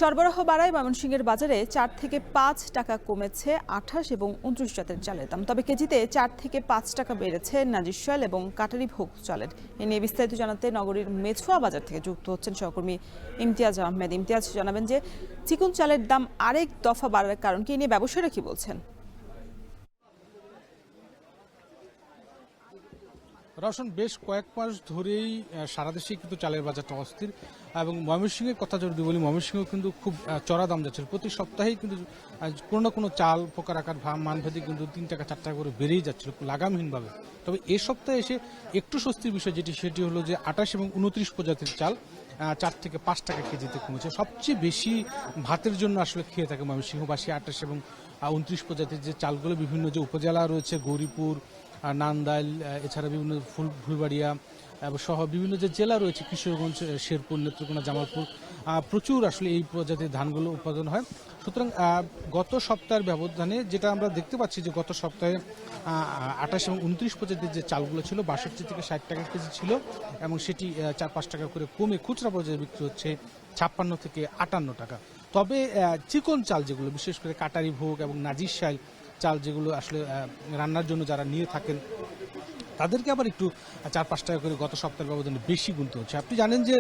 সরবরাহ বাড়ায় ময়মনসিংহের বাজারে 4 থেকে 5 টাকা কমেছে 28 এবং 29 জাতের চালের দাম। তবে কেজিতে 4 থেকে 5 টাকা বেড়েছে নাজির শাইল এবং কাটারি ভোগ চালের। এ নিয়ে বিস্তারিত জানাতে নগরীর মেছুয়া বাজার থেকে যুক্ত হচ্ছেন সহকর্মী ইমতিয়াজ আহমেদ। ইমতিয়াজ, জানাবেন যে চিকন চালের দাম আরেক দফা বাড়ার কারণ কি, নিয়ে ব্যবসায়ীরা কি বলছেন? রওশন, বেশ কয়েক মাস ধরেই সারা দেশেই কিন্তু চালের বাজারটা অস্থির এবং ময়মনসিংহের কথা যদি বলি, ময়মনসিংহ কিন্তু খুব চড়া দাম যাচ্ছিল। প্রতি সপ্তাহেই কিন্তু কোনো না কোনো চাল প্রকার আকার মানভেদে কিন্তু 3 টাকা 4 টাকা করে বেড়েই যাচ্ছিল লাগামহীনভাবে। তবে এ সপ্তাহে এসে একটু স্বস্তির বিষয় সেটি হলো যে 28 এবং 29 প্রজাতির চাল 4 থেকে 5 টাকা কেজিতে কমেছে। সবচেয়ে বেশি ভাতের জন্য আসলে খেয়ে থাকে ময়মনসিংহবাসী 28 এবং 29 প্রজাতির যে চালগুলো। বিভিন্ন যে উপজেলা রয়েছে, গৌরীপুর, নান্দাইল, এছাড়া বিভিন্ন ফুলবাড়িয়া সহ বিভিন্ন যে জেলা রয়েছে, কিশোরগঞ্জ, শেরপুর, নেত্রকোনা, জামালপুর, প্রচুর আসলে এই প্রজাতির ধানগুলো উৎপাদন হয়। সুতরাং গত সপ্তাহের ব্যবধানে যেটা আমরা দেখতে পাচ্ছি যে গত সপ্তাহে 28 এবং 29 প্রজাতির যে চালগুলো ছিল 62 থেকে 60 টাকা কেজি ছিল এবং সেটি 4-5 টাকা করে কমে খুচরা পর্যায়ে বিক্রি হচ্ছে 56 থেকে 58 টাকা। তবে চিকন চাল যেগুলো, বিশেষ করে কাটারি ভোগ এবং নাজির শাইল চাল, যেগুলো আসলে রান্নার জন্য যারা নিয়ে থাকেন তাদেরকে আবার একটু 4-5 টাকা করে গত সপ্তাহের ব্যবধানে বেশি গুনতে হচ্ছে। আপনি জানেন যে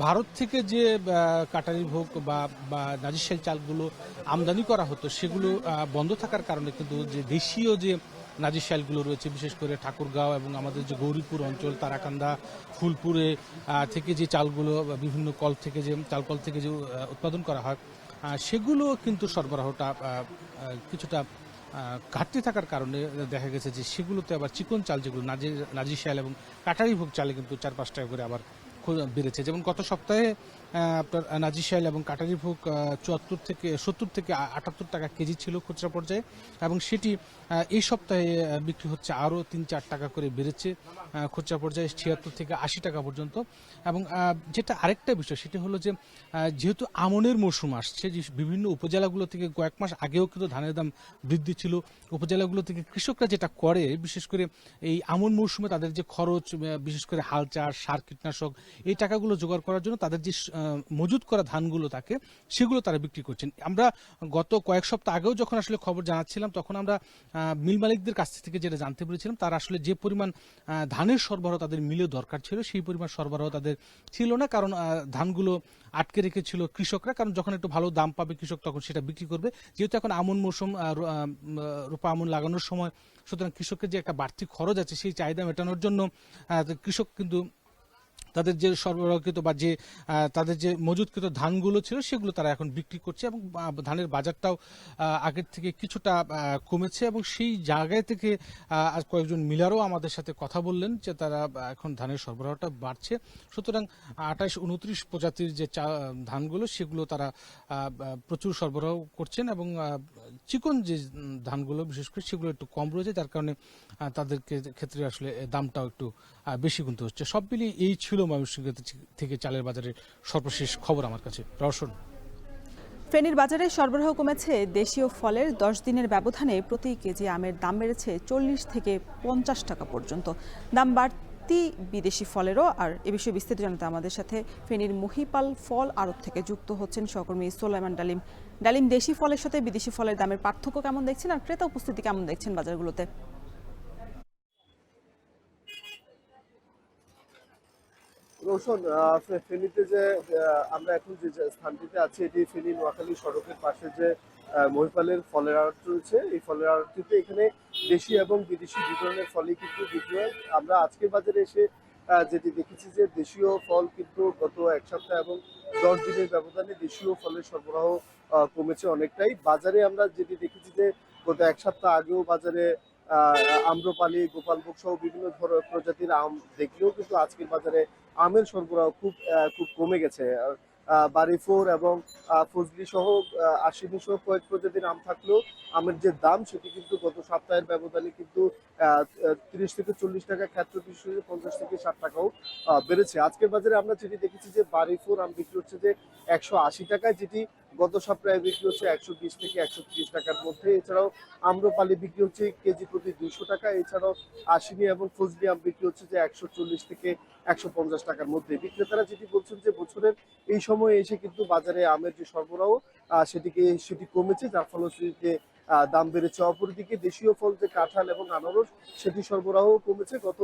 ভারত থেকে যে কাটারি ভোগ বা নাজির শাইল চালগুলো আমদানি করা হতো, সেগুলো বন্ধ থাকার কারণে কিন্তু যে দেশীয় যে নাজির শাইলগুলো রয়েছে, বিশেষ করে ঠাকুরগাঁও এবং আমাদের যে গৌরীপুর অঞ্চল, তারাকান্দা, ফুলপুরে থেকে যে চালগুলো বিভিন্ন কল থেকে যে চালকল থেকে যে উৎপাদন করা হয়, সেগুলো কিন্তু সরবরাহটা কিছুটা ঘাটতি থাকার কারণে দেখা গেছে যে সেগুলোতে আবার চিকন চাল যেগুলো নাজির শাইল এবং কাটারি ভোগ চালে কিন্তু 4-5 টাকা করে আবার বেড়েছে। যেমন গত সপ্তাহে আপনার নাজির শাইল এবং কাটারি ভোগ 70 থেকে 78 টাকা কেজি ছিল খুচরা পর্যায়ে এবং সেটি এই সপ্তাহে বিক্রি হচ্ছে আরও 3-4 টাকা করে বেড়েছে খুচরা পর্যায়ে 76 থেকে 80 টাকা পর্যন্ত। এবং যেটা আরেকটা বিষয় সেটি হলো যে যেহেতু আমনের মৌসুম আসছে, যে বিভিন্ন উপজেলাগুলো থেকে কয়েক মাস আগেও কিন্তু ধানের দাম বৃদ্ধি ছিল। উপজেলাগুলো থেকে কৃষকরা যেটা করে, বিশেষ করে এই আমন মৌসুমে তাদের যে খরচ, বিশেষ করে হাল চাষ, সার, কীটনাশক, এই টাকাগুলো জোগাড় করার জন্য তাদের যে মজুত করা ধানগুলো থাকে সেগুলো তারা বিক্রি করছেন। আমরা গত কয়েক সপ্তাহ আগেও যখন আসলে খবর জানাচ্ছিলাম, তখন আমরা মিল মালিকদের কাছ থেকে যেটা জানতে পেরেছিলাম, তারা আসলে যে পরিমাণ ধানের সরবরাহ তাদের মিলে দরকার ছিল সেই পরিমাণ সরবরাহ তাদের ছিল না। কারণ ধানগুলো আটকে রেখেছিল কৃষকরা, কারণ যখন একটু ভালো দাম পাবে কৃষক তখন সেটা বিক্রি করবে। যেহেতু এখন আমন মৌসুম, রোপা আমন লাগানোর সময়, সুতরাং কৃষকের যে একটা বাড়তি খরচ আছে সেই চাহিদা মেটানোর জন্য কৃষক কিন্তু তাদের যে সরবরাহকৃত বা যে তাদের যে মজুতকৃত ধানগুলো ছিল সেগুলো তারা এখন বিক্রি করছে এবং ধানের বাজারটাও আগের থেকে কিছুটা কমেছে। এবং সেই জায়গায় থেকে আজ কয়েকজন মিলারও আমাদের সাথে কথা বললেন যে তারা এখন ধানের সরবরাহটা বাড়ছে। সুতরাং 28-29 প্রজাতির যে ধানগুলো সেগুলো তারা প্রচুর সরবরাহ করছেন এবং চিকন যে ধানগুলো বিশেষ করে সেগুলো একটু কম রয়েছে, যার কারণে তাদেরকে ক্ষেত্রে আসলে দামটাও একটু বেশি গুনতে হচ্ছে। সব মিলিয়ে এই ছিল ময়মনসিংহ থেকে চালের বাজারের সর্বশেষ খবর আমার কাছে। রওশন, ফেনীর বাজারে সরবরাহ কমেছে দেশীয় ফলের। 10 দিনের ব্যবধানে প্রতি কেজি আমের দাম বেড়েছে 40 থেকে 50 টাকা পর্যন্ত। দাম বাড়তি বিদেশি ফলেরও। আর এ বিষয়ে বিস্তারিত জানাতে আমাদের সাথে ফেনীর মহিপাল ফল আড়ত থেকে যুক্ত হচ্ছেন সহকর্মী সোলাইমান ডালিম। ডালিম, দেশি ফলের সাথে বিদেশি ফলের দামের পার্থক্য কেমন দেখছেন, আর ক্রেতা উপস্থিতি কেমন দেখছেন বাজারগুলোতে? রোশন, ফেনীতে যে আমরা এখন যে স্থানটিতে আছি, এটি ফেনী নোয়াখালী সড়কের পাশে যে মহিপালের ফলের আড়ত রয়েছে। এই ফলের আড়তটিতে এখানে দেশি এবং বিদেশি দু ধরনের ফলই কিন্তু বিক্রি হয়। আমরা আজকের বাজারে এসে যেটি দেখেছি যে দেশীয় ফল কিন্তু গত এক সপ্তাহ এবং 10 দিনের ব্যবধানে দেশীয় ফলের সরবরাহ কমেছে অনেকটাই। বাজারে আমরা যেটি দেখেছি যে গত এক সপ্তাহ আগেও বাজারে আম্রপালি, গোপালভোগ সহ বিভিন্ন প্রজাতির আম দেখলেও কিন্তু আজকের বাজারে আমের সরবরাহ খুব কমে গেছে। বাড়িফোর এবং ফজলি সহ আশিনি সহ কয়েক প্রজাতির আম থাকলেও আমের যে দাম সেটি কিন্তু গত সপ্তাহের ব্যবধানে কিন্তু 30 থেকে 40 টাকা, ক্ষেত্র বিশেষে 50 থেকে 60 টাকাও বেড়েছে। আজকের বাজারে আমরা যেটি দেখেছি যে বাড়িফোর আম বিক্রি হচ্ছে যে 180 টাকায়, যেটি গত সপ্তাহে বিক্রি হচ্ছে 120 থেকে 130 টাকার মধ্যে। এছাড়াও আম্রপালি বিক্রি হচ্ছে কেজি প্রতি 200 টাকা। এছাড়াও আশিনি এবং ফজলি আম বিক্রি হচ্ছে যে 140 থেকে 150 টাকার মধ্যে। বিক্রেতারা যেটি বলছেন যে বছরের এই সময়ে এসে কিন্তু বাজারে আমের যে সরবরাহ সেটি কমেছে, যার ফলশ্রুতিতে দাম বেড়েছে। অপরদিকে দেশীয় ফল যে কাঁঠাল এবং আনারস সেটি সরবরাহ কমেছে। গত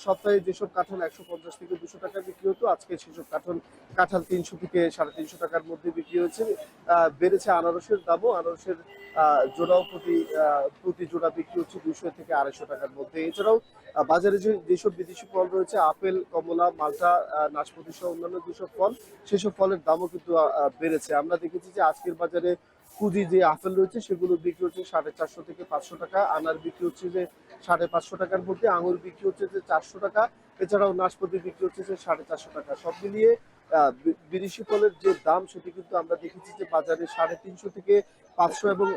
সপ্তাহে যেসব কাঁঠাল 150 থেকে 200 টাকা বিক্রি হতো, আজকে সেসব কাঁঠাল 300 থেকে 350 টাকার মধ্যে বিক্রি হয়েছে। বেড়েছে আনারসের দামও। আনারসের জোড়াও প্রতি জোড়া বিক্রি হচ্ছে 200 থেকে 250 টাকার মধ্যে। এছাড়াও বাজারে যেসব বিদেশি ফল রয়েছে, আপেল, কমলা, মালটা, নাশপাতি সহ অন্যান্য যেসব ফল, সেসব ফলের দামও কিন্তু বেড়েছে। আমরা দেখেছি যে আজকের বাজারে কুজি যে আপেল রয়েছে সেগুলো বিক্রি হচ্ছে 450 থেকে 500 টাকা, আনার বিক্রি হচ্ছে যে 550 টাকার মধ্যে, আঙুর বিক্রি হচ্ছে যে 400 টাকা। এছাড়াও নাশপাতি বিক্রি হচ্ছে যে 450 টাকা। সব মিলিয়ে বিদেশি ফলের যে দাম সেটি কিন্তু আমরা দেখেছি যে বাজারে 350 থেকে 500 এবং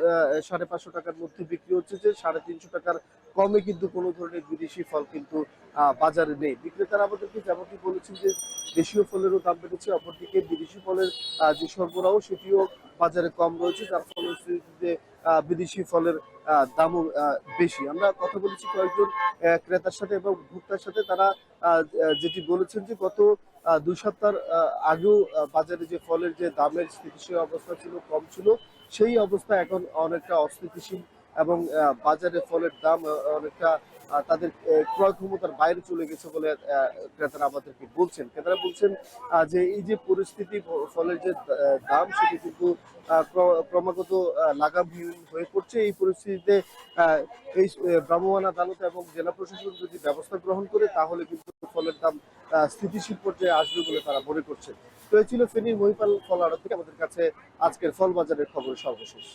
550 টাকার মধ্যে বিক্রি হচ্ছে, যে 350 টাকার কমে কিন্তু কোনো ধরনের বিদেশি ফল কিন্তু বাজারে নেই। বিক্রেতারা আমাদেরকে যেমনটি বলেছেন যে দেশীয় ফলেরও দাম বেড়েছে, অপরদিকে বিদেশি ফলের যে সরবরাহ সেটিও বাজারে কম রয়েছে, যার ফলশ্রুতিতে বিদেশি ফলের দামও বেশি। আমরা কথা বলেছি কয়েকজন ক্রেতার সাথে এবং ভোক্তার সাথে। তারা যেটি বলেছেন যে গত 2 সপ্তাহ আগেও বাজারে যে ফলের যে দামের স্থিতিশীল অবস্থা ছিল, কম ছিল, সেই অবস্থা এখন অনেকটা অস্থিতিশীল এবং বাজারে ফলের দাম অনেকটা তাদের ক্রয় ক্ষমতার বাইরে চলে গেছে বলে ক্রেতারা আমাদেরকে বলছেন। ক্রেতারা বলছেন যে এই যে পরিস্থিতি, ফলের যে দাম সেটি কিন্তু ক্রমাগত লাগামহীন হয়ে পড়ছে। এই পরিস্থিতিতে এই ভ্রাম্যমাণ আদালত এবং জেলা প্রশাসন যদি ব্যবস্থা গ্রহণ করে, তাহলে কিন্তু ফলের দাম স্থিতিশীল পর্যায়ে আসবে বলে তারা মনে করছে। তো এই ছিল ফেনীর মহিপাল ফল আড়ত থেকে আমাদের কাছে আজকের ফল বাজারের খবর সর্বশেষ।